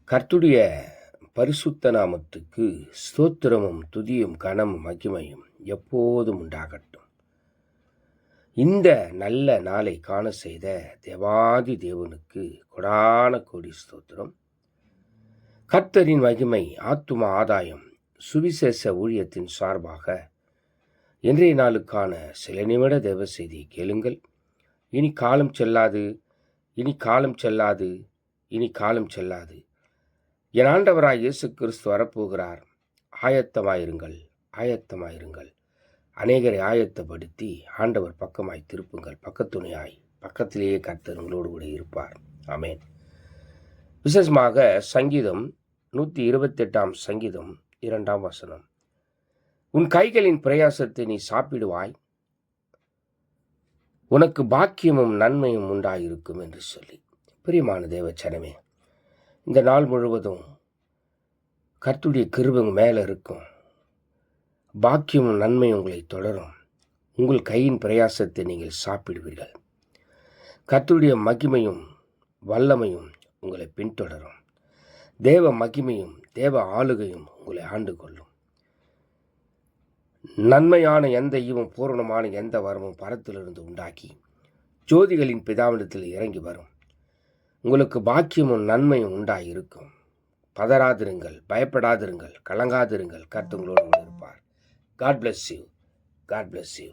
கர்த்தருடைய பரிசுத்த நாமத்துக்கு ஸ்தோத்திரமும் துதியும் கனமும் மகிமையும் எப்போதும் உண்டாகட்டும். இந்த நல்ல நாளை காண செய்த தேவாதி தேவனுக்கு கொடான கோடி ஸ்தோத்திரம். கர்த்தரின் மகிமை ஆத்தும ஆதாயம் சுவிசேஷ ஊழியத்தின் சார்பாக இன்றைய நாளுக்கான சில நிமிட தேவ செய்தியை கேளுங்கள். இனி காலம் செல்லாது, இனி காலம் செல்லாது, இனி காலம் செல்லாது. என் ஆண்டவராய் இயேசு கிறிஸ்து வரப்போகிறார். ஆயத்தமாயிருங்கள், ஆயத்தமாயிருங்கள். அநேகரை ஆயத்தப்படுத்தி ஆண்டவர் பக்கமாய் திருப்புங்கள். பக்கத்துணையாய் பக்கத்திலேயே கர்த்தர் உங்களோடு கூட இருப்பார். ஆமேன். விசேஷமாக சங்கீதம் 128 சங்கீதம் 2 வசனம். உன் கைகளின் பிரயாசத்தை நீ சாப்பிடுவாய், உனக்கு பாக்கியமும் நன்மையும் உண்டாயிருக்கும் என்று சொல்லி. பிரியமான தேவச்சனமே, இந்த நாள் முழுவதும் கர்த்தருடைய கிருபை மேலே இருக்கும். பாக்கியமும் நன்மையும் உங்களை தொடரும். உங்கள் கையின் பிரயாசத்தை நீங்கள் சாப்பிடுவீர்கள். கர்த்தருடைய மகிமையும் வல்லமையும் உங்களை பின்தொடரும். தேவ மகிமையும் தேவ ஆளுகையும் உங்களை ஆண்டு கொள்ளும். நன்மையான எந்த ஈவும் பூரணமான எந்த வரமும் பரத்திலிருந்து உண்டாக்கி ஜோதிகளின் பிதாவிடத்தில் இறங்கி வரும். உங்களுக்கு பாக்கியமும் நன்மையும் உண்டாயிருக்கும். பதறாதிருங்கள், பயப்படாதிருங்கள், கலங்காதிருங்கள். கர்த்தர் உங்களோடு இருப்பார். God bless you. God bless you.